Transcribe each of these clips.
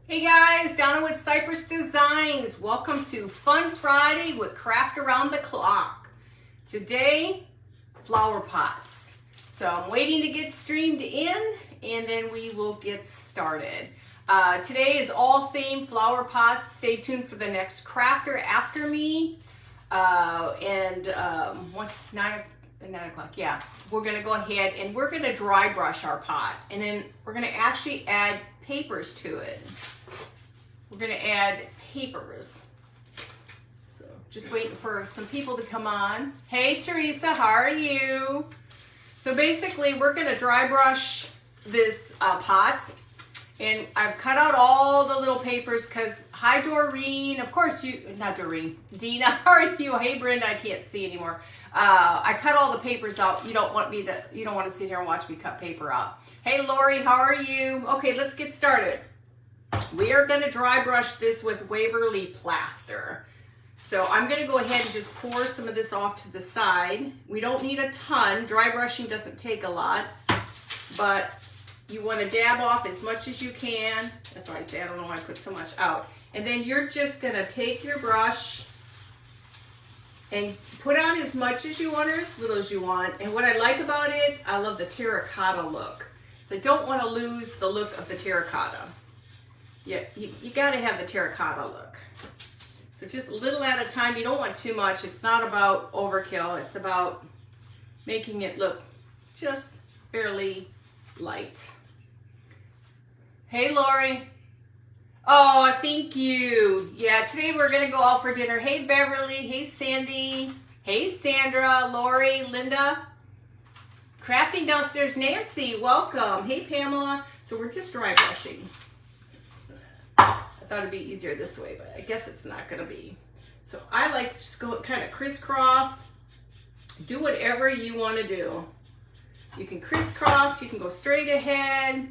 Hey guys, Donna with Cypress Designs. Welcome to Fun Friday with Craft Around the Clock. Today, flower pots. So I'm waiting to get streamed in and then we will get started. Today is all themed flower pots. Stay tuned for the next crafter after me. Once 9 o'clock, yeah, we're gonna go ahead and we're gonna dry brush our pot, and then we're gonna actually add papers to it. We're gonna add papers. So just waiting for some people to come on. Hey Teresa, how are you? So basically we're gonna dry brush this pot, and I've cut out all the little papers because, hi Doreen, of course you, not Doreen, Dina, how are you? Hey Brenda, I can't see anymore. I cut all the papers out. You don't want to sit here and watch me cut paper out. Hey Lori, how are you? Okay, let's get started. We are gonna dry brush this with Waverly plaster. So I'm gonna go ahead and just pour some of this off to the side. We don't need a ton. Dry brushing doesn't take a lot, but you want to dab off as much as you can. That's why I say I don't know why I put so much out. And then you're just gonna take your brush and put on as much as you want or as little as you want. And what I like about it, I love the terracotta look. So I don't want to lose the look of the terracotta. Yeah, you got to have the terracotta look. So just a little at a time. You don't want too much. It's not about overkill. It's about making it look just fairly light. Hey Lori. Oh, thank you. Yeah, today we're gonna go out for dinner. Hey Beverly, hey Sandy, hey Sandra, Lori, Linda. Crafting downstairs, Nancy, welcome. Hey Pamela. So we're just dry brushing. I thought it'd be easier this way, but I guess it's not gonna be. So I like to just go kind of crisscross. Do whatever you wanna do. You can crisscross, you can go straight ahead.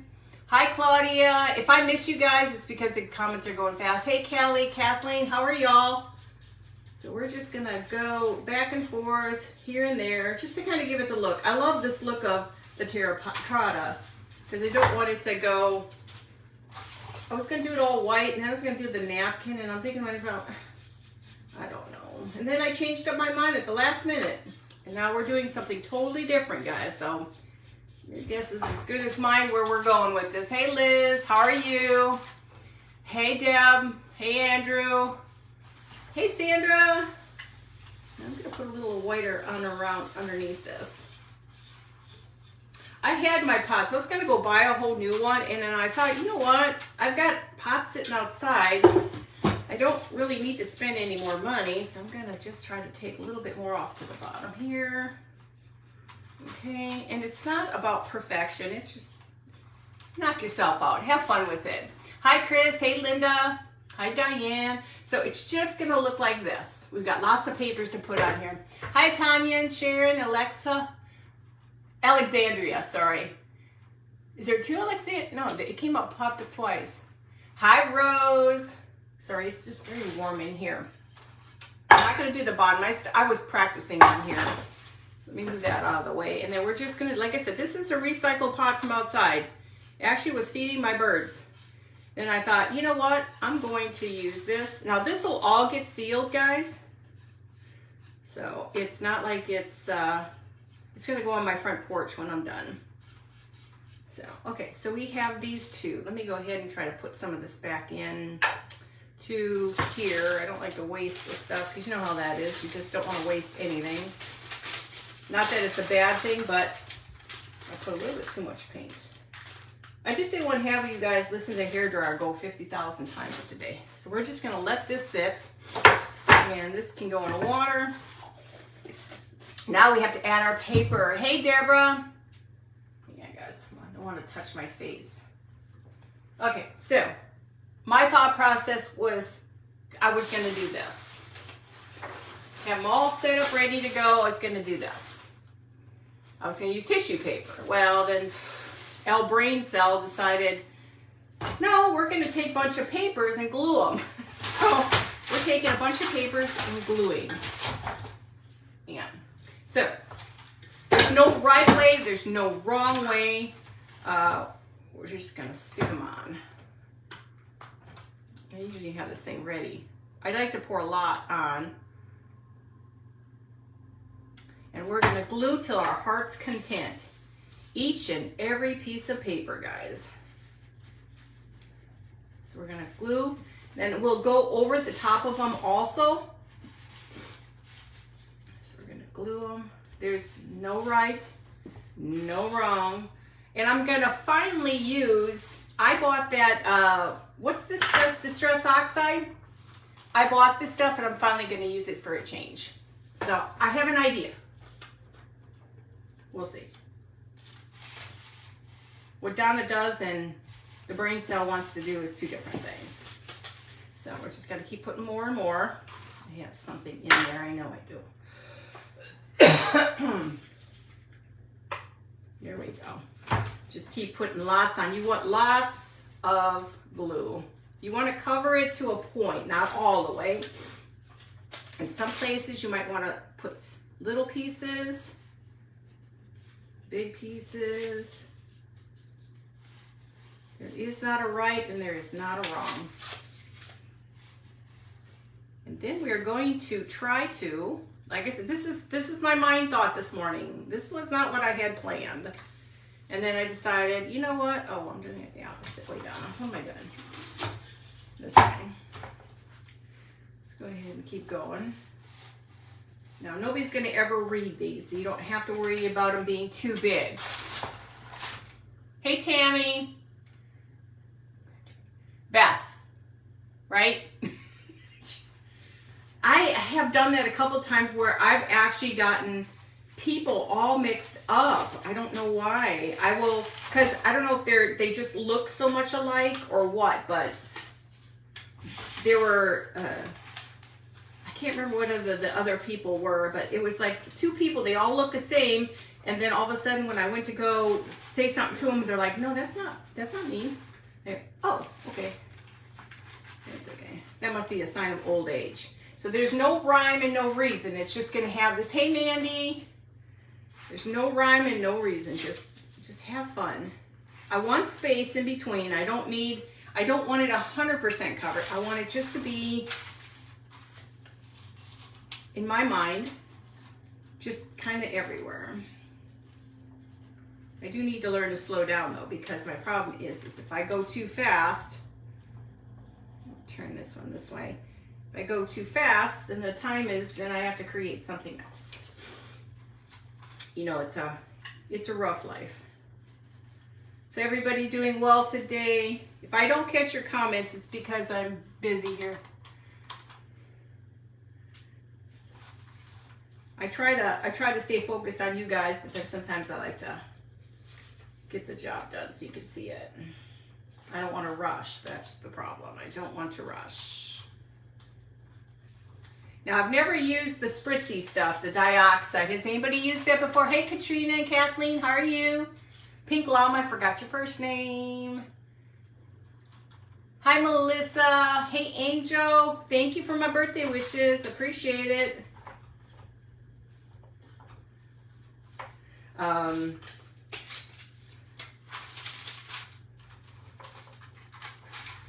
Hi Claudia, if I miss you guys, it's because the comments are going fast. Hey Kelly, Kathleen, how are y'all? So we're just gonna go back and forth here and there, just to kind of give it the look. I love this look of the terracotta, because I don't want it to go, I was gonna do it all white, and then I was gonna do the napkin, and I'm thinking to myself, I don't know. And then I changed up my mind at the last minute, and now we're doing something totally different, guys. So your guess is as good as mine where we're going with this. Hey Liz, how are you? Hey Deb, hey Andrew, hey Sandra. I'm gonna put a little whiter on around underneath this. I had my pots. I was gonna go buy a whole new one, and then I thought, you know what? I've got pots sitting outside. I don't really need to spend any more money, so I'm gonna just try to take a little bit more off to the bottom here. Okay, and it's not about perfection. It's just knock yourself out. Have fun with it. Hi Chris, hey Linda, hi Diane. So it's just gonna look like this. We've got lots of papers to put on here. Hi Tanya and Sharon, Alexa. Alexandria, sorry. Is there two Alexandria? No, it came up, popped up twice. Hi Rose. Sorry, it's just very warm in here. I'm not gonna do the bottom. I was practicing on here. So let me move that out of the way. And then we're just gonna, like I said, this is a recycled pot from outside. It actually was feeding my birds. Then I thought, you know what? I'm going to use this. Now this will all get sealed, guys. So it's not like it's gonna go on my front porch when I'm done. So, okay, so we have these two. Let me go ahead and try to put some of this back in to here. I don't like to waste this stuff because you know how that is. You just don't want to waste anything. Not that it's a bad thing, but I put a little bit too much paint. I just didn't want to have you guys listen to hairdryer go 50,000 times today. So we're just gonna let this sit, and this can go in the water. Now we have to add our paper. Hey, Deborah. Yeah, guys, I don't want to touch my face. Okay, so my thought process was I was going to do this. Have them all set up, ready to go. I was going to do this. I was going to use tissue paper. Well, then L Brain Cell decided, no, we're going to take a bunch of papers and glue them. So we're taking a bunch of papers and gluing. Yeah. So, there's no right way, there's no wrong way. We're just gonna stick them on. I usually have this thing ready. I like to pour a lot on. And we're gonna glue till our heart's content. Each and every piece of paper, guys. So we're gonna glue, then we'll go over the top of them also. So we're gonna glue them. There's no right, no wrong. And I'm gonna finally use, I bought that, what's this stuff, Distress Oxide? I bought this stuff and I'm finally gonna use it for a change. So I have an idea. We'll see. What Donna does and the brain cell wants to do is two different things. So we're just gonna keep putting more and more. I have something in there, I know I do. There we go. Just keep putting lots on. You want lots of glue. You want to cover it to a point, not all the way. In some places you might want to put little pieces, big pieces. There is not a right and there is not a wrong. And then we are going to try to, like I said, this is my mind thought this morning. This was not what I had planned. And then I decided, you know what? Oh, I'm doing it the opposite way down. What am I doing? This way. Let's go ahead and keep going. Now, nobody's going to ever read these, so you don't have to worry about them being too big. Hey, Tammy. Beth, right? I have done that a couple times where I've actually gotten people all mixed up. I don't know why. I will, because I don't know if they just look so much alike or what, but there were, I can't remember what the other people were, but it was like two people, they all look the same, and then all of a sudden when I went to go say something to them, they're like, no, that's not me. Oh, okay. That's okay. That must be a sign of old age. So there's no rhyme and no reason. It's just going to have this, hey, Mandy. There's no rhyme and no reason. Just have fun. I want space in between. I don't want it 100% covered. I want it just to be, in my mind, just kind of everywhere. I do need to learn to slow down though, because my problem is if I go too fast, I'll turn this one this way. If I go too fast, then then I have to create something else. You know, it's a rough life. So everybody doing well today? If I don't catch your comments, it's because I'm busy here. I try to stay focused on you guys, but then sometimes I like to get the job done so you can see it. I don't want to rush. That's the problem. I don't want to rush. Now, I've never used the Spritzy stuff, the dioxide. Has anybody used that before? Hey, Katrina and Kathleen, how are you? Pink Llama, I forgot your first name. Hi, Melissa. Hey, Angel. Thank you for my birthday wishes. Appreciate it.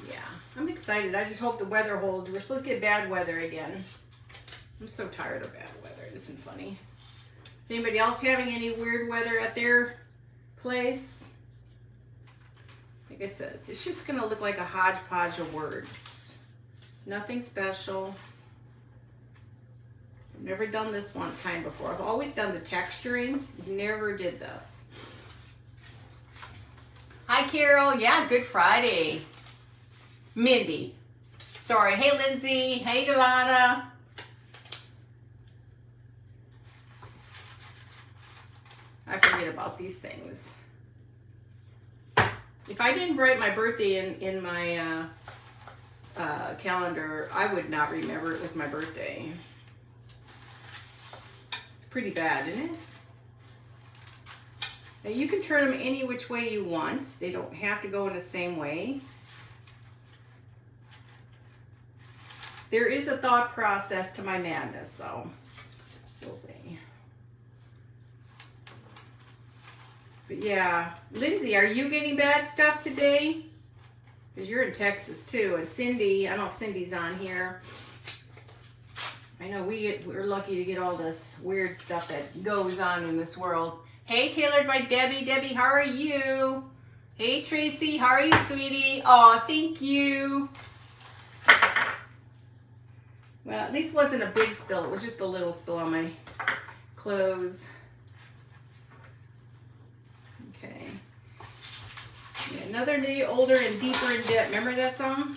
Yeah, I'm excited. I just hope the weather holds. We're supposed to get bad weather again. I'm so tired of bad weather. It isn't funny. Is anybody else having any weird weather at their place? Like I said, it's just going to look like a hodgepodge of words. Nothing special. I've never done this one time before. I've always done the texturing. Never did this. Hi, Carol. Yeah, Good Friday. Mindy. Sorry. Hey, Lindsay. Hey, Devana. I forget about these things. If I didn't write my birthday in my calendar, I would not remember it was my birthday. It's pretty bad, isn't it? Now you can turn them any which way you want. They don't have to go in the same way. There is a thought process to my madness, so we'll see. But yeah, Lindsay, are you getting bad stuff today? because you're in Texas too. And Cindy, I don't know if Cindy's on here. I know we're lucky to get all this weird stuff that goes on in this world. Hey, tailored by Debbie. Debbie, how are you? Hey, Tracy, how are you, sweetie? Oh, thank you. Well, at least it wasn't a big spill. It was just a little spill on my clothes. Okay. Yeah, another day older and deeper in debt. Remember that song?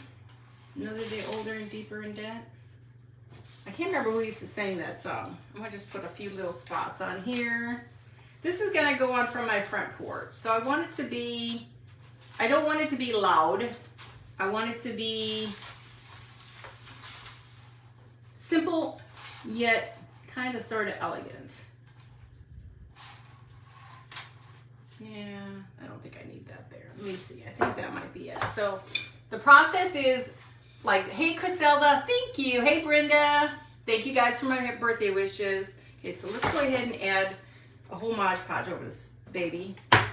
Another day older and deeper in debt. I can't remember who used to sing that song. I'm gonna just put a few little spots on here. This is gonna go on from my front porch. So I want it to be, I don't want it to be loud. I want it to be simple, yet kind of sort of elegant. Yeah, I don't think I need that there. Let me see, I think that might be it. So the process is like, hey, Criselda, thank you. Hey, Brenda, thank you guys for my birthday wishes. Okay, so let's go ahead and add a whole Mod Podge over this baby. I'm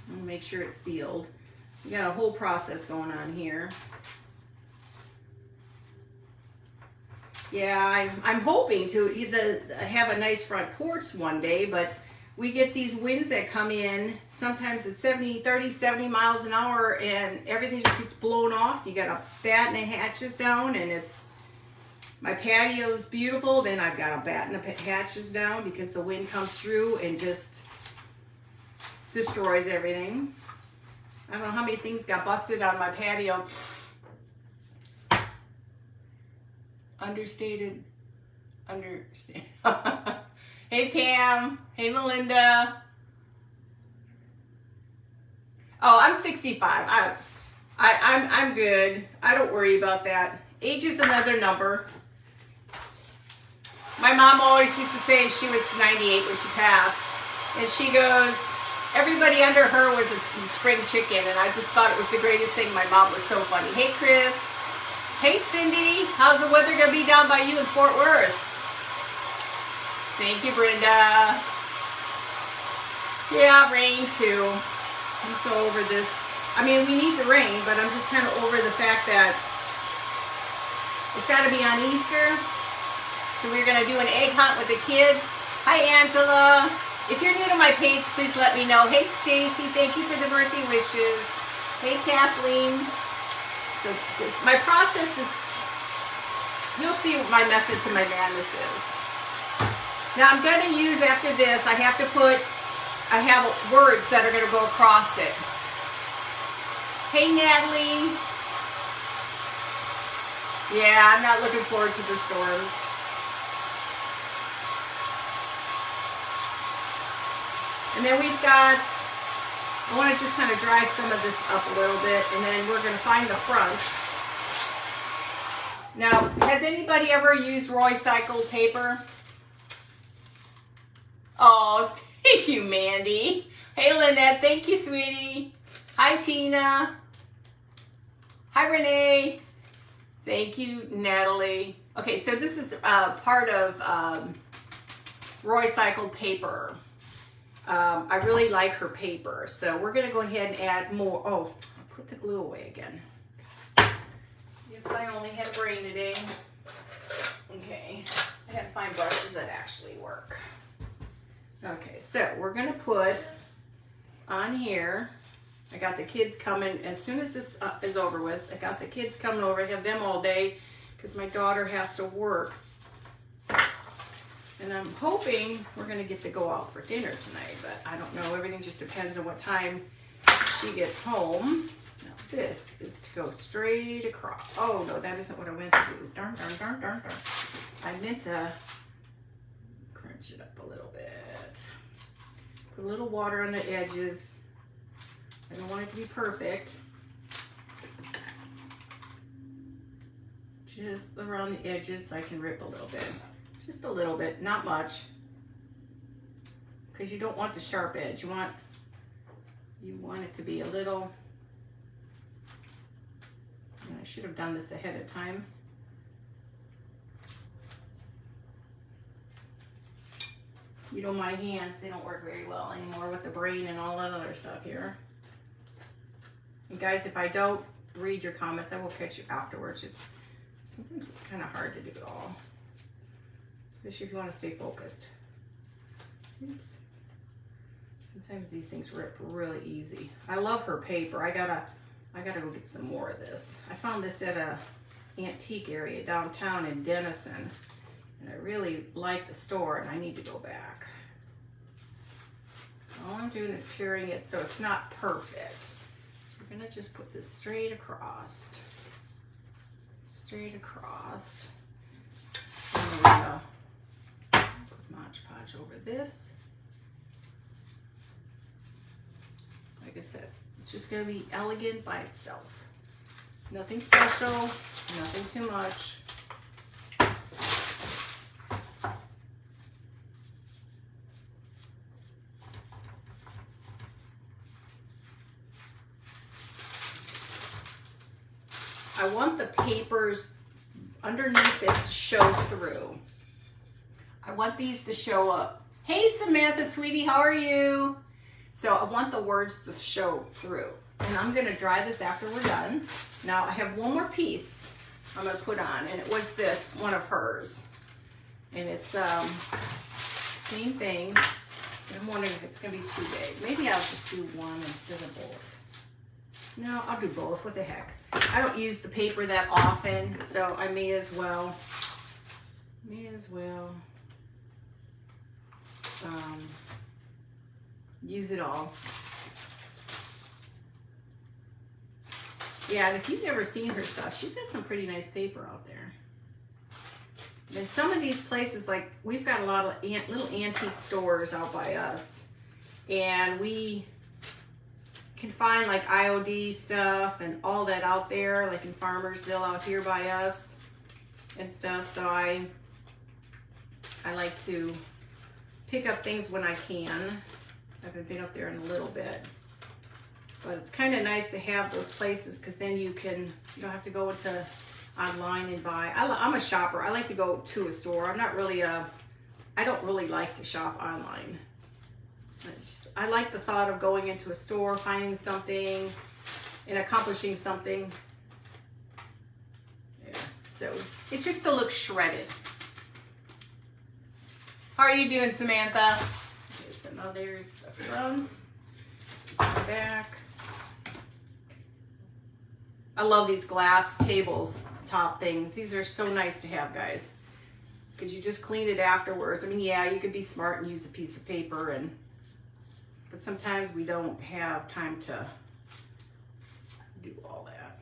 gonna make sure it's sealed. We got a whole process going on here. Yeah, I'm hoping to either have a nice front porch one day, but we get these winds that come in, sometimes it's 30, 70 miles an hour, and everything just gets blown off. So you got to batten the hatches down, and it's, my patio's beautiful, then I've got to batten the hatches down because the wind comes through and just destroys everything. I don't know how many things got busted on my patio. Understated. Hey, Pam. Hey, Melinda. Oh, I'm 65. I'm good. I don't worry about that. Age is another number. My mom always used to say she was 98 when she passed, and she goes, everybody under her was a spring chicken, and I just thought it was the greatest thing. My mom was so funny. Hey, Chris. Hey, Cindy. How's the weather gonna be down by you in Fort Worth? Thank you, Brenda. Yeah, rain too. I'm so over this. I mean, we need the rain, but I'm just kind of over the fact that it's got to be on Easter. So we're going to do an egg hunt with the kids. Hi, Angela. If you're new to my page, please let me know. Hey, Stacy, thank you for the birthday wishes. Hey, Kathleen. So my process is, you'll see what my method to my madness is. Now I'm going to use, after this, I have words that are going to go across it. Hey, Natalie. Yeah, I'm not looking forward to the storms. And then we've got, I want to just kind of dry some of this up a little bit, and then we're going to find the front. Now, has anybody ever used recycled paper? Oh, thank you, Mandy. Hey, Lynette. Thank you, sweetie. Hi, Tina. Hi, Renee. Thank you, Natalie. Okay, so this is part of recycled paper. I really like her paper. So we're going to go ahead and add more. Oh, I'll put the glue away again. If I only had a brain today. Okay, I got to find brushes that actually work. Okay, so we're going to put on here, I got the kids coming, as soon as this is over with, I got the kids coming over, I have them all day, because my daughter has to work. And I'm hoping we're going to get to go out for dinner tonight, but I don't know, everything just depends on what time she gets home. Now this is to go straight across. Oh no, that isn't what I meant to do. Darn, darn, darn, darn, darn. I meant to crunch it up a little bit. Put a little water on the edges. I don't want it to be perfect. Just around the edges so I can rip a little bit. Just a little bit, not much. Because you don't want the sharp edge. You want it to be a little. And I should have done this ahead of time. You know, my hands, they don't work very well anymore with the brain and all that other stuff here. And guys, if I don't read your comments, I will catch you afterwards. Sometimes it's kind of hard to do it all, especially if you want to stay focused. Oops. Sometimes these things rip really easy. I love her paper. I gotta go get some more of this. I found this at a antique area downtown in Denison, and I really like the store, and I need to go back. So all I'm doing is tearing it so it's not perfect. We're gonna just put this straight across. Straight across. And we're gonna put Mod Podge over this. Like I said, it's just gonna be elegant by itself. Nothing special, nothing too much. I want the papers underneath it to show through. I want these to show up. Hey Samantha, sweetie, how are you? So I want the words to show through. And I'm gonna dry this after we're done. Now I have one more piece I'm gonna put on, and it was this, one of hers. And it's same thing. I'm wondering if it's gonna be too big. Maybe I'll just do one instead of both. No, I'll do both, what the heck. I don't use the paper that often, so I may as well use it all. Yeah, and if you've never seen her stuff, she's got some pretty nice paper out there. And some of these places, like we've got a lot of little antique stores out by us, and we can find like IOD stuff and all that out there, like in Farmersville out here by us and stuff. So I like to pick up things when I can. I haven't been up there in a little bit, but it's kind of nice to have those places, because then you don't have to go into online and buy. I'm a shopper. I like to go to a store. I don't really like to shop online. I like the thought of going into a store, finding something, and accomplishing something. Yeah, so it's just to look shredded. How are you doing, Samantha? Okay, so now there's the front. This is the back. I love these glass tables, top things. These are so nice to have, guys, because you just clean it afterwards. I mean, yeah, you could be smart and use a piece of paper, but sometimes we don't have time to do all that.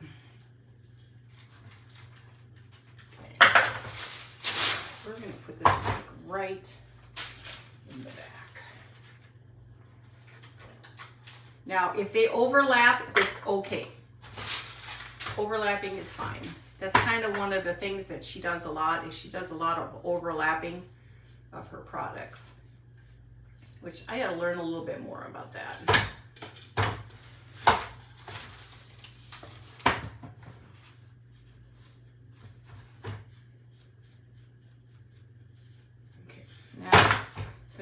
Okay. We're going to put this back right in the back. Now, if they overlap, it's okay. Overlapping is fine. That's kind of one of the things that she does a lot, is she does a lot of overlapping of her products, which I gotta learn a little bit more about that. Okay,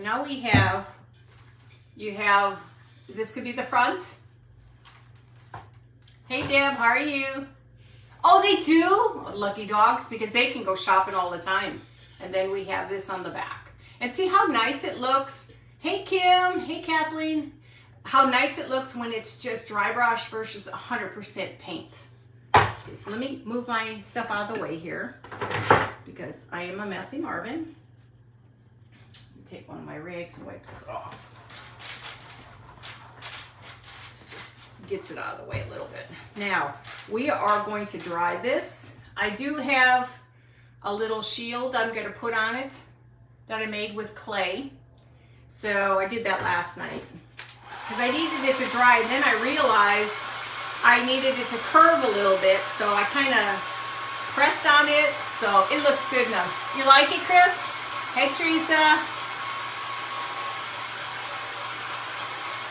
now we have, this could be the front. Hey Deb, how are you? Oh, they do? Lucky dogs, because they can go shopping all the time. And then we have this on the back. And see how nice it looks? Hey Kim, hey Kathleen. How nice it looks when it's just dry brush versus 100% paint. Okay, so let me move my stuff out of the way here, because I am a messy Marvin. Let me take one of my rags and wipe this off. Gets it out of the way a little bit. Now, we are going to dry this. I do have a little shield I'm going to put on it that I made with clay. So I did that last night because I needed it to dry, and then I realized I needed it to curve a little bit, so I kind of pressed on it, so it looks good now. You like it, Chris? Hey, Teresa.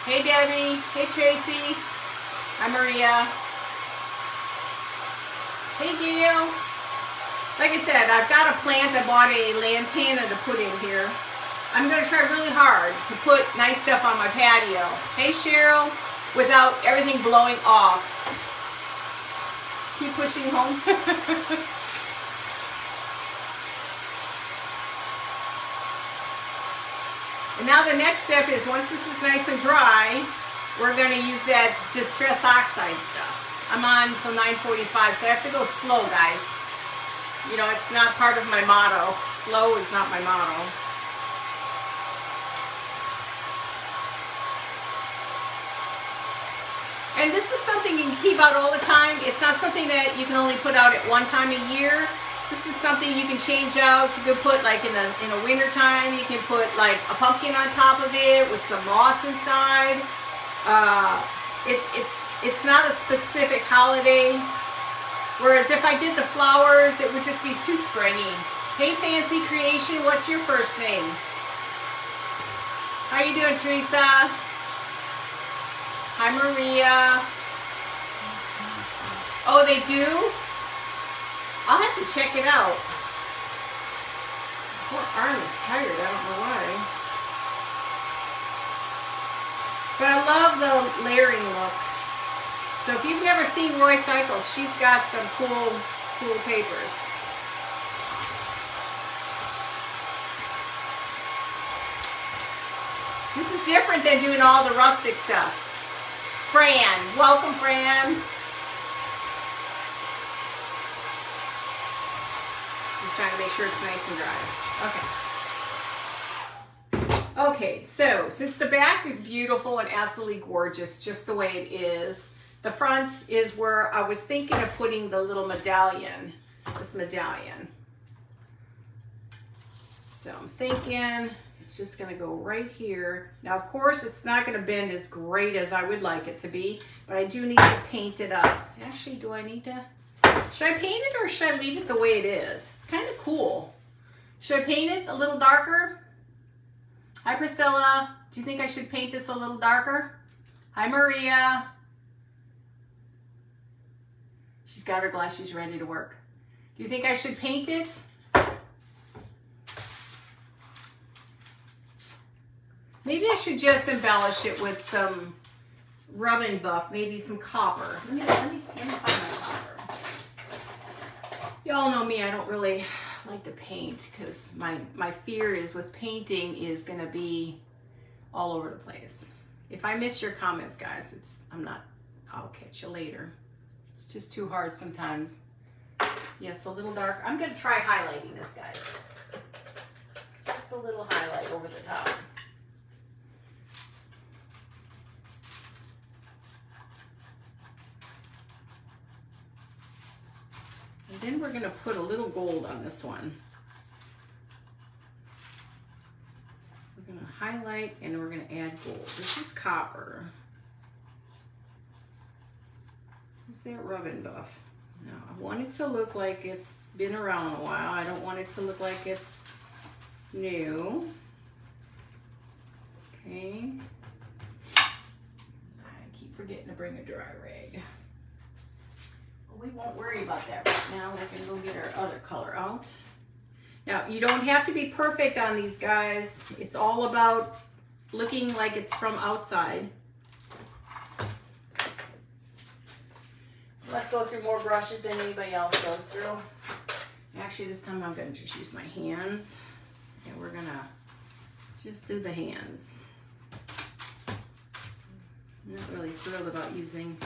Hey, Debbie. Hey, Tracy. Hi, Maria. Hey, Gail. Like I said, I've got a plant. I bought a lantana to put in here. I'm going to try really hard to put nice stuff on my patio. Hey, Cheryl, without everything blowing off. Keep pushing home. And now the next step is, once this is nice and dry, we're going to use that Distress Oxide stuff. I'm on till 9:45, so I have to go slow, guys. You know, it's not part of my motto. Slow is not my motto. And this is something you can keep out all the time. It's not something that you can only put out at one time a year. This is something you can change out. You can put like in the winter time, you can put like a pumpkin on top of it with some moss inside. It's not a specific holiday. Whereas if I did the flowers, it would just be too springy. Hey Fancy Creation, what's your first name? How you doing, Teresa? Hi Maria. Oh, they do? I'll have to check it out. My poor arm is tired, I don't know why. But I love the layering look. So if you've never seen Roy Cycle, she's got some cool papers. This is different than doing all the rustic stuff. Fran, welcome Fran. Just trying to make sure it's nice and dry. Okay. Okay, so since the back is beautiful and absolutely gorgeous, just the way it is, the front is where I was thinking of putting the little medallion, this medallion. So I'm thinking it's just gonna go right here. Now, of course, it's not gonna bend as great as I would like it to be, but I do need to paint it up. Actually, do I need to? Should I paint it or should I leave it the way it is? It's kind of cool. Should I paint it a little darker? Hi, Priscilla. Do you think I should paint this a little darker? Hi, Maria. She's got her glass. She's ready to work. Do you think I should paint it? Maybe I should just embellish it with some rub and buff, maybe some copper. Let me find my copper. Y'all know me, I don't really like to paint because my fear is with painting is gonna be all over the place. If I miss your comments, guys, I'll catch you later. It's just too hard sometimes. Yes, a little dark. I'm gonna try highlighting this, guys. Just a little highlight over the top. And then we're going to put a little gold on this one. We're going to highlight and we're going to add gold. This is copper. Is that rub and buff? No, I want it to look like it's been around a while. I don't want it to look like it's new. Okay. I keep forgetting to bring a dry rag. We won't worry about that right now. We can go get our other color out. Now, you don't have to be perfect on these, guys. It's all about looking like it's from outside. Let's go through more brushes than anybody else goes through. Actually, this time I'm going to just use my hands. And we're going to just do the hands. I'm not really thrilled about using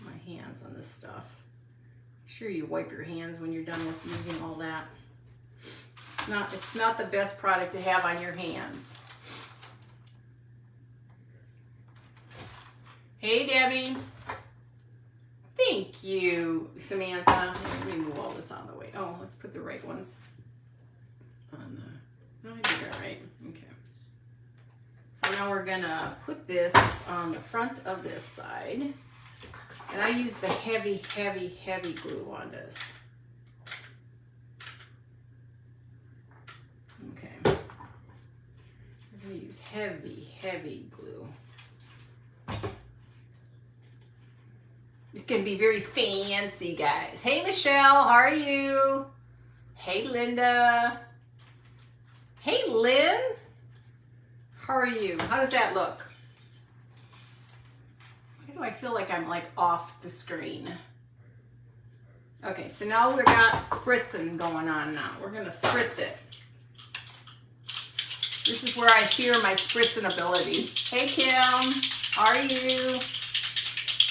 my hands on this stuff. Make sure you wipe your hands when you're done with using all that. It's not the best product to have on your hands. Hey Debbie. Thank you, Samantha. Let me move all this out of the way. Oh, let's put the right ones on the. No, I did that right. Okay. So now we're gonna put this on the front of this side. And I use the heavy, heavy, heavy glue on this. Okay. We're going to use heavy, heavy glue. It's going to be very fancy, guys. Hey, Michelle, how are you? Hey, Linda. Hey, Lynn. How are you? How does that look? Why do I feel like I'm like off the screen? Okay, so now we've got spritzing going on now. We're gonna spritz it. This is where I fear my spritzing ability. Hey Kim, how are you?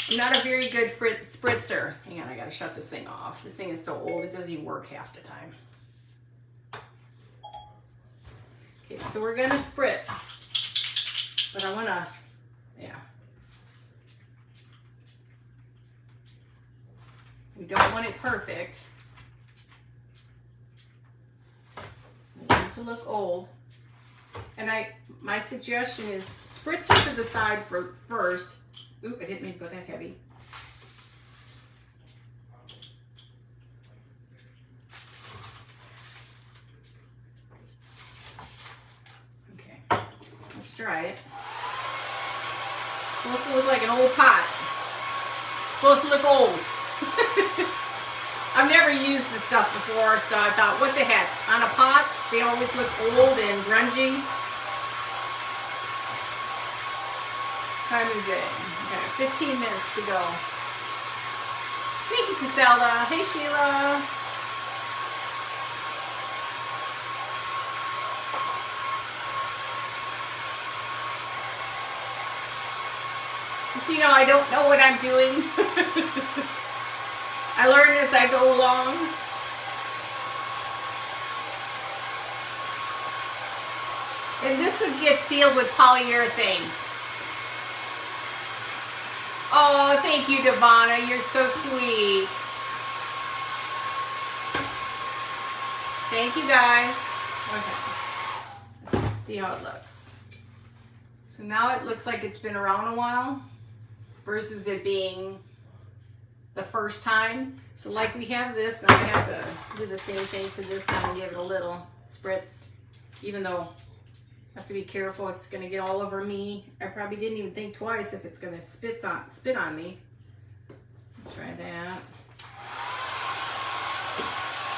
I'm not a very good spritzer. Hang on, I gotta shut this thing off. This thing is so old, it doesn't even work half the time. Okay, so we're gonna spritz. But I wanna, yeah. We don't want it perfect. We want it to look old. And my suggestion is spritz it to the side first. Oop, I didn't mean to put that heavy. Okay, let's try it. It's supposed to look like an old pot. It's supposed to look old. I've never used this stuff before, so I thought, what the heck? On a pot, they always look old and grungy. What time is it? Okay, 15 minutes to go. Thank you, Caselda. Hey, Sheila. So, you know, I don't know what I'm doing. I learn as I go along. And this would get sealed with polyurethane. Oh, thank you, Devonna. You're so sweet. Thank you, guys. Okay. Let's see how it looks. So now it looks like it's been around a while versus it being the first time. So like we have this, now I have to do the same thing to this one and give it a little spritz, even though I have to be careful, it's gonna get all over me. I probably didn't even think twice if it's gonna spit on me. Let's try that.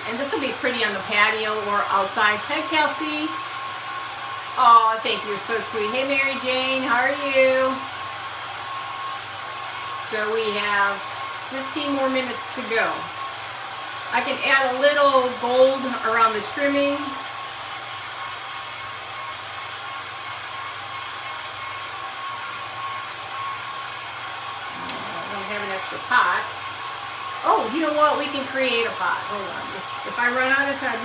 And this will be pretty on the patio or outside. Hi, Kelsey. Oh, thank you, you're so sweet. Hey, Mary Jane, how are you? So we have 15 more minutes to go. I can add a little gold around the trimming. I don't have an extra pot. Oh, you know what? We can create a pot. Hold on. If I run out of time,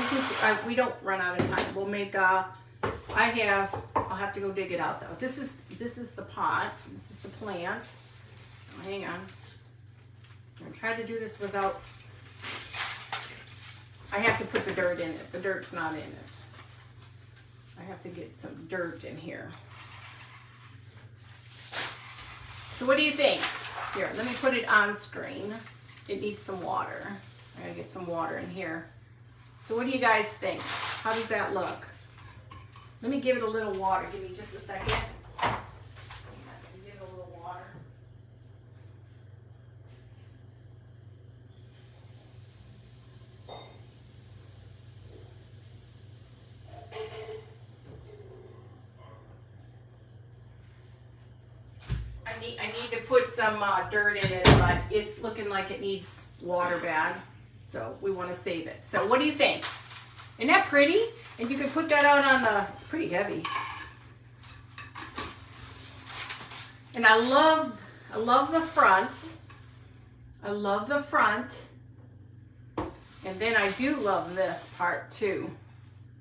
we don't run out of time. We'll make I'll have to go dig it out though. This is the pot. This is the plant. Oh, hang on. I'm gonna try to do this without. I have to put the dirt in it. The dirt's not in it. I have to get some dirt in here. So what do you think? Here, let me put it on screen. It needs some water. I gotta get some water in here. So what do you guys think? How does that look? Let me give it a little water. Give me just a second. Give it a little water. I need to put some dirt in it, but it's looking like it needs water bad. So we want to save it. So what do you think? Isn't that pretty? And you can put that out on the, it's pretty heavy. And I love the front. I love the front. And then I do love this part too.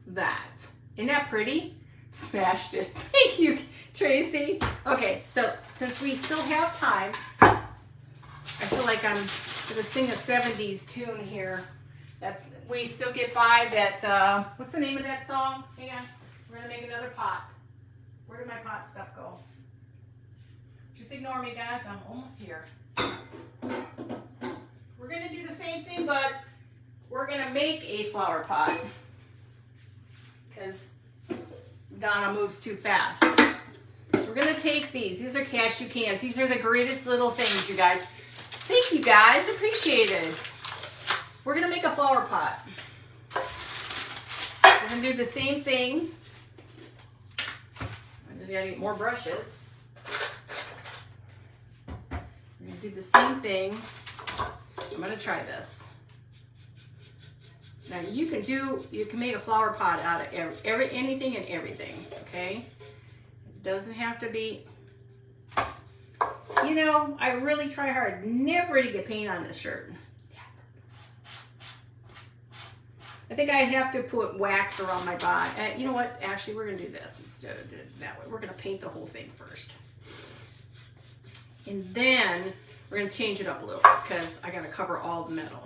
That. Isn't that pretty? Smashed it. Thank you, Tracy. Okay, so since we still have time, I feel like I'm gonna sing a 70s tune here. We still get by that, what's the name of that song? Hang on, we're gonna make another pot. Where did my pot stuff go? Just ignore me, guys, I'm almost here. We're gonna do the same thing, but we're gonna make a flower pot because Donna moves too fast. We're gonna take these are cashew cans. These are the greatest little things, you guys. Thank you guys, appreciate it. We're gonna make a flower pot. We're gonna do the same thing. I just gotta get more brushes. gonna do the same thing. I'm gonna try this. Now you can make a flower pot out of anything and everything, okay? It doesn't have to be, you know, I really try hard never to get paint on this shirt. I think I have to put wax around my body. You know what? Actually, we're gonna do this instead of doing it that way. We're gonna paint the whole thing first. And then we're gonna change it up a little bit because I gotta cover all the metal.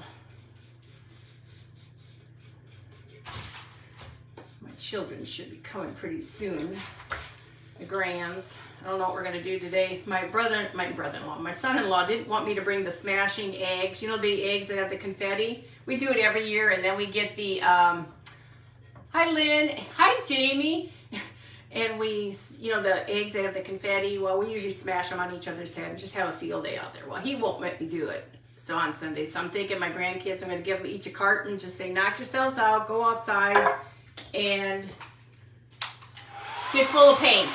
Children should be coming pretty soon. The grands. I don't know what we're gonna do today. My brother-in-law, my son-in-law didn't want me to bring the smashing eggs. You know the eggs that have the confetti? We do it every year, and then we get the, hi Lynn, hi Jamie. And we, you know, the eggs that have the confetti, well, we usually smash them on each other's head and just have a field day out there. Well, he won't let me do it. So on Sunday, so I'm thinking my grandkids, I'm gonna give them each a carton, just say, knock yourselves out, go outside, and get full of paint.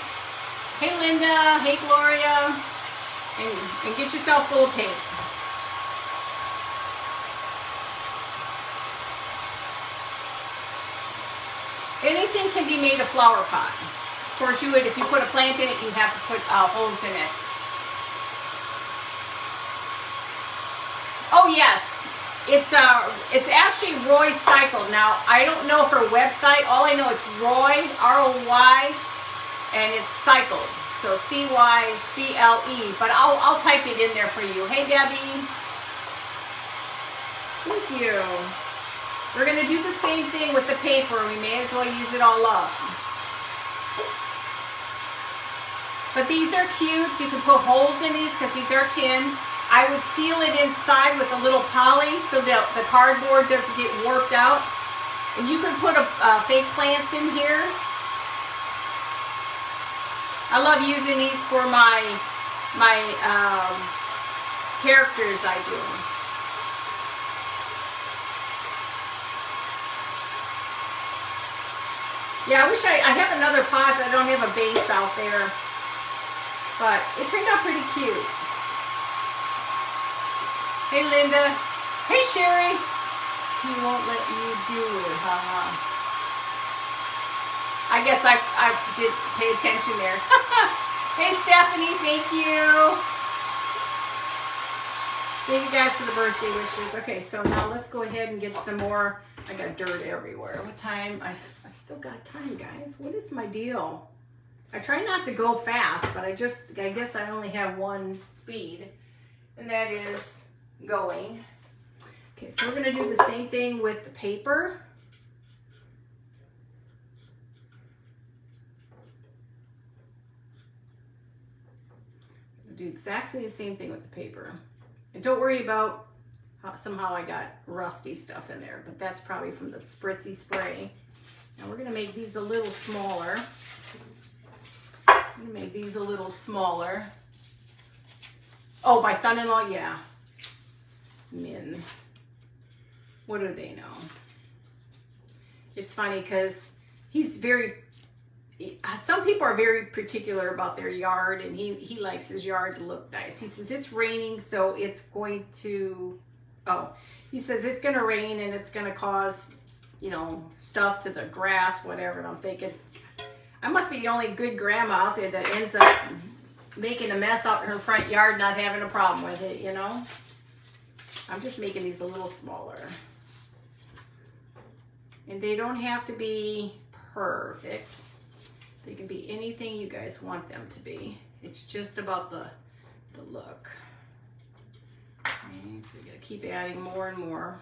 Hey Linda, hey Gloria, and get yourself full of paint. Anything can be made a flower pot. Of course, you would, if you put a plant in it, you have to put holes in it. Oh yes. It's actually Roy Cycled. Now, I don't know her website. All I know is Roy, R-O-Y, and it's Cycled. So C-Y-C-L-E. But I'll type it in there for you. Hey, Debbie. Thank you. We're going to do the same thing with the paper. We may as well use it all up. But these are cute. You can put holes in these because these are tin. I would seal it inside with a little poly so that the cardboard doesn't get warped out. And you can put fake plants in here. I love using these for my characters I do. Yeah, I wish I have another pot, but I don't have a base out there. But it turned out pretty cute. Hey Linda. Hey Sherry. He won't let you do it, huh? I guess I did pay attention there. Hey Stephanie, thank you. Thank you guys for the birthday wishes. Okay, so now let's go ahead and get some more. I got dirt everywhere. What time? I still got time, guys. What is my deal? I try not to go fast, but I guess I only have one speed, and that is going. Okay, so we're going to do the same thing with the paper. Do exactly the same thing with the paper. And don't worry about how somehow I got rusty stuff in there, but that's probably from the Spritzy spray. Now we're going to make these a little smaller. I'm going to make these a little smaller. Oh, my son-in-law, yeah. Min. What do they know? It's funny because he's some people are very particular about their yard, and he likes his yard to look nice. He says it's raining, so it's going to, he says it's going to rain and it's going to cause, you know, stuff to the grass, whatever. And I'm thinking, I must be the only good grandma out there that ends up making a mess out in her front yard, not having a problem with it, you know. I'm just making these a little smaller. And they don't have to be perfect. They can be anything you guys want them to be. It's just about the look. Okay, so you gotta keep adding more and more.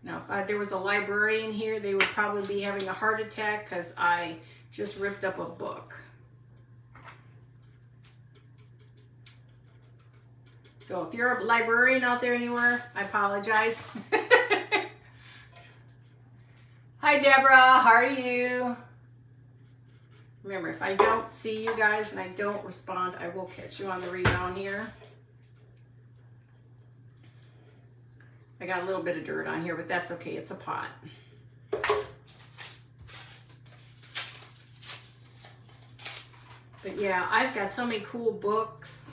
Now, if there was a librarian here, they would probably be having a heart attack because I just ripped up a book. So if you're a librarian out there anywhere, I apologize. Hi, Deborah. How are you? Remember, if I don't see you guys and I don't respond, I will catch you on the rebound here. I got a little bit of dirt on here, but that's okay. It's a pot. But yeah, I've got so many cool books.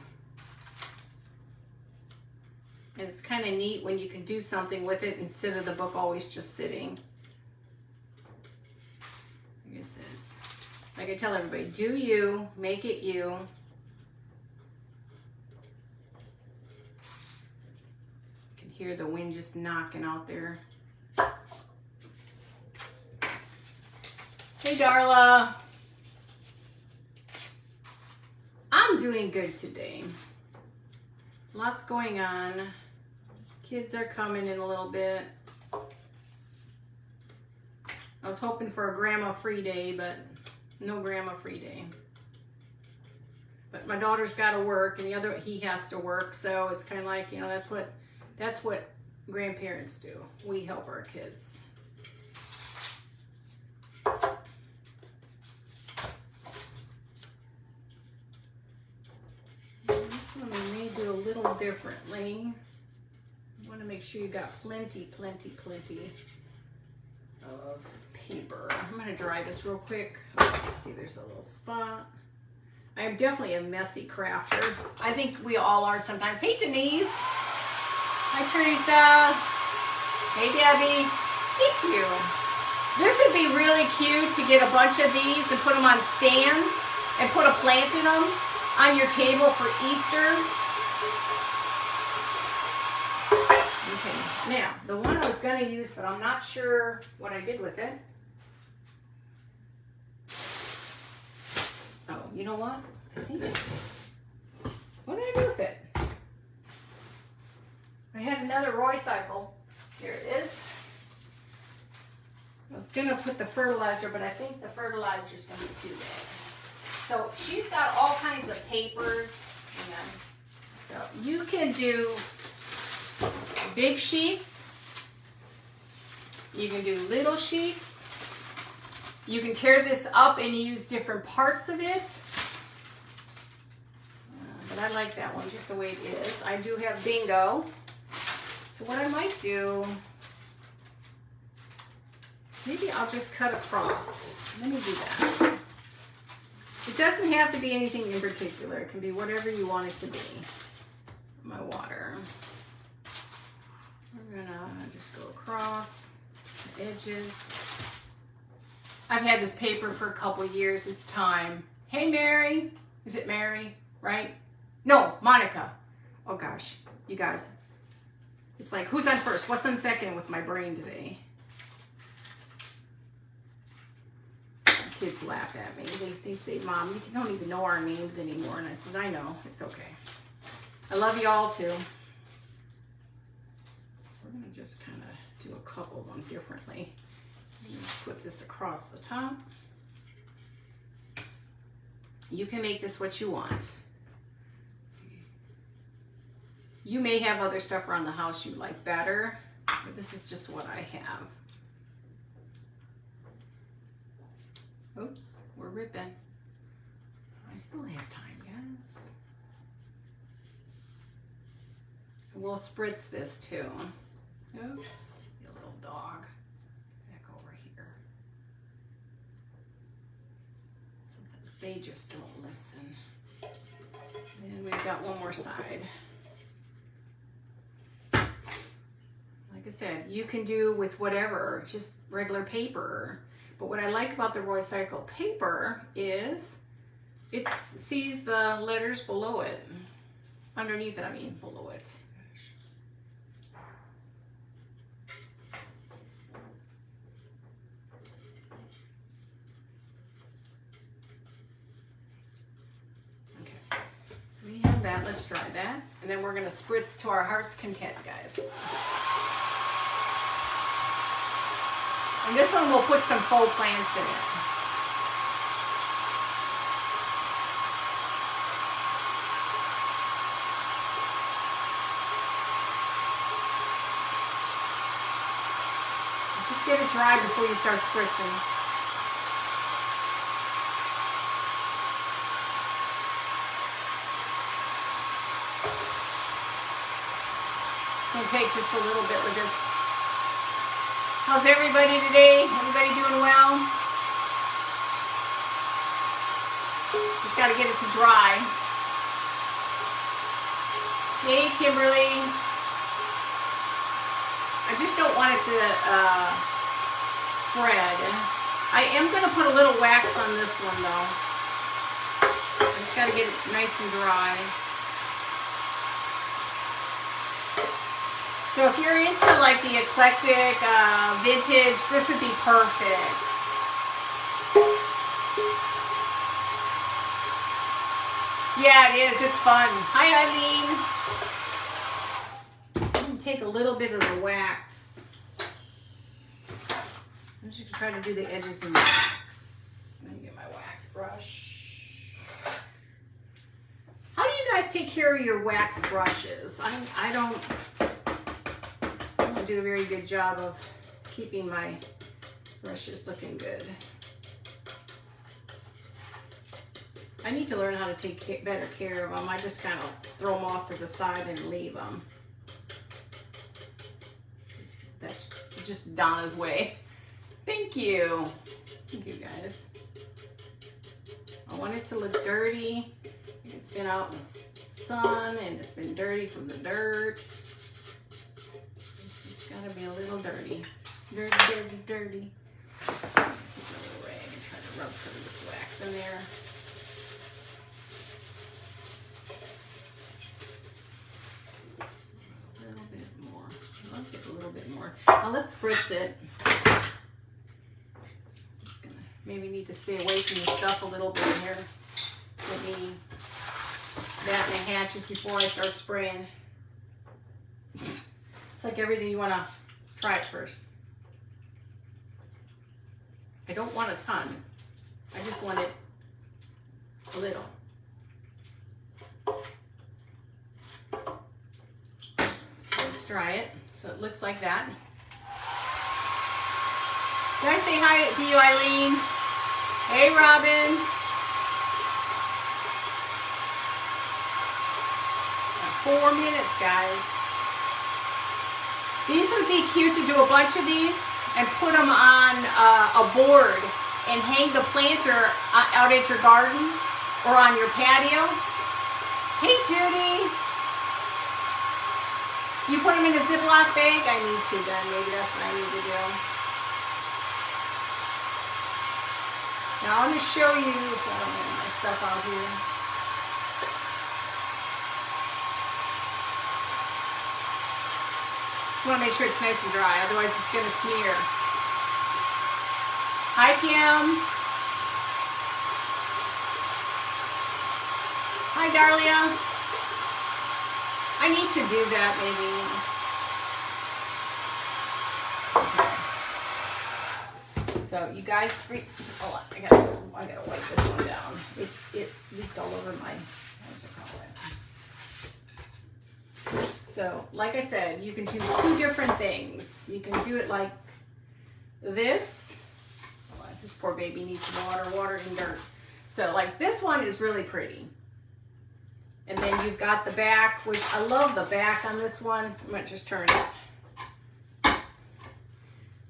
And it's kind of neat when you can do something with it instead of the book always just sitting. Like it says, like I tell everybody, do you, make it you. You can hear the wind just knocking out there. Hey Darla. I'm doing good today. Lots going on. Kids are coming in a little bit. I was hoping for a grandma free day, but no grandma free day. But my daughter's got to work, and the other he has to work, so it's kind of like, you know, that's what grandparents do. We help our kids. This one we may do a little differently. You want to make sure you got plenty of paper. I'm going to dry this real quick. Let's see, there's a little spot. I am definitely a messy crafter. I think we all are sometimes. Hey Denise. Hi Teresa. Hey Debbie. Thank you. This would be really cute to get a bunch of these and put them on stands and put a plant in them on your table for Easter. Okay, now the one I was going to use, but I'm not sure what I did with it. Oh, you know what? What did I do with it? I had another Roy cycle. Here it is. I was going to put the fertilizer, but I think the fertilizer is going to be too big. So she's got all kinds of papers. So you can do big sheets. You can do little sheets. You can tear this up and use different parts of it. But I like that one just the way it is. I do have bingo. So what I might do, maybe I'll just cut across. Let me do that. It doesn't have to be anything in particular. It can be whatever you want it to be. My water. We're gonna just go across the edges. I've had this paper for a couple years. It's time. Hey, Mary. Is it Mary? Right? No, Monica. Oh gosh, you guys. It's like, who's on first? What's on second with my brain today? Kids laugh at me. They say, Mom, you don't even know our names anymore. And I said, I know. It's okay. I love you all too. We're going to just kind of do a couple of them differently. Just put this across the top. You can make this what you want. You may have other stuff around the house you like better, but this is just what I have. Oops, we're ripping. I still have time, guys. We'll spritz this too. Oops, you little dog. Back over here. Sometimes they just don't listen. And we've got one more side. Like I said, you can do with whatever, just regular paper. But what I like about the Roy Cycle paper is it sees the letters below it. Underneath it, I mean below it. Okay, so we have that. Let's dry that. And then we're going to spritz to our heart's content, guys. And this one we'll put some faux plants in it. Just get it dry before you start spritzing. It's going to take just a little bit with this. How's everybody today? Everybody doing well? Just got to get it to dry. Hey, Kimberly. I just don't want it to spread. I am going to put a little wax on this one though. I just got to get it nice and dry. So if you're into like the eclectic, vintage, this would be perfect. Yeah, it is. It's fun. Hi, Eileen. I'm going to take a little bit of the wax. I'm just going to try to do the edges in the wax. Let me get my wax brush. How do you guys take care of your wax brushes? I don't do a very good job of keeping my brushes looking good. I need to learn how to take better care of them. I just kind of throw them off to the side and leave them. That's just Donna's way. Thank you. Thank you, guys. I want it to look dirty. It's been out in the sun and it's been dirty from the dirt. It's got to be a little dirty. Dirty, dirty, dirty. Take a little rag and try to rub some of this wax in there. A little bit more. Now let's spritz it. Just gonna maybe need to stay away from the stuff a little bit here. Let me that in the hatches before I start spraying. It's like everything, you want to try it first. I don't want a ton. I just want it a little. Let's try it. So it looks like that. Can I say hi to you, Eileen? Hey, Robin. 4 minutes, guys. These would be cute to do a bunch of these and put them on a board and hang the planter out at your garden or on your patio. Hey, Judy. You put them in a Ziploc bag? I need to then. Maybe that's what I need to do. Now I'm going to show you if I don't have my stuff out here. I want to make sure it's nice and dry, otherwise it's going to smear. Hi, Kim. Hi, Darlia. I need to do that maybe. Okay. So you guys, hold on, I gotta wipe this one down. It leaked all over my, what do you call it? So, like I said, you can do 2 different things. You can do it like this. Oh, this poor baby needs some water and dirt. So, like this one is really pretty. And then you've got the back, which I love the back on this one. I'm going to just turn it.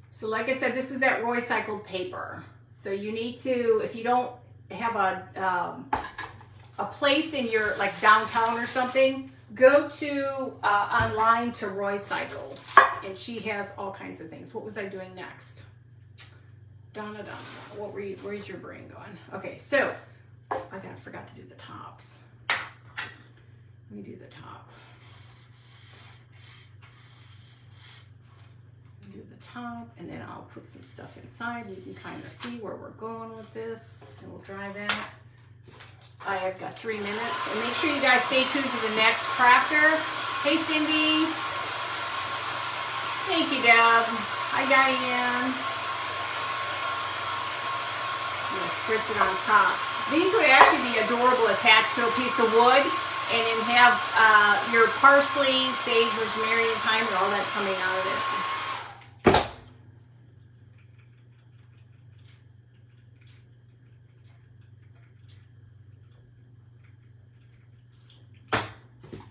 So like I said, this is that recycled paper. So you need to, if you don't have a place in your, like downtown or something, go to online to Roycycle. And she has all kinds of things. What was I doing next? Donna, what were you, where's your brain going? Okay, so I forgot to do the tops. Let me do the top. Do the top, and then I'll put some stuff inside. You can kind of see where we're going with this, and we'll dry that. I have got 3 minutes, and make sure you guys stay tuned to the next crafter. Hey, Cindy. Thank you, Deb. Hi, Diane. I'm gonna spritz it on top. These would actually be adorable attached to a piece of wood. And then have your parsley, sage, rosemary, and thyme, and all that coming out of it.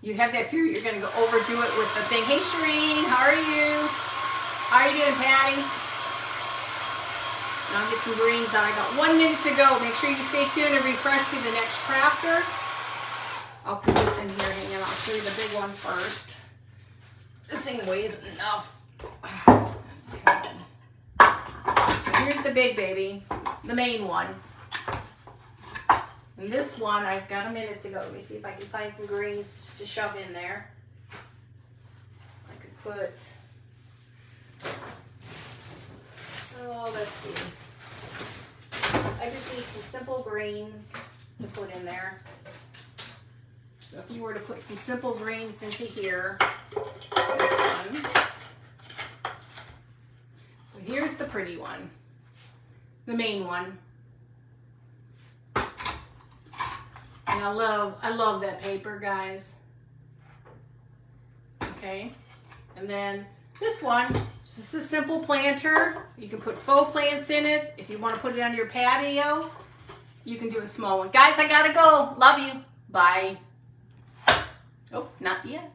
You have that fear you're going to go overdo it with the thing. Hey, Shireen, how are you? How are you doing, Patty? Now I'll get some greens out. I got 1 minute to go. Make sure you stay tuned and refresh to the next crafter. I'll put this in here, hang on, I'll show you the big one first. This thing weighs enough. Here's the big baby, the main one. And this one, I've got a minute to go. Let me see if I can find some greens to shove in there. I could put, let's see. I just need some simple greens to put in there. So if you were to put some simple greens into here, this one. So here's the pretty one, the main one. And I love that paper, guys. Okay, and then this one, just a simple planter. You can put faux plants in it. If you want to put it on your patio, you can do a small one. Guys, I gotta go. Love you. Bye. Oh, not yet.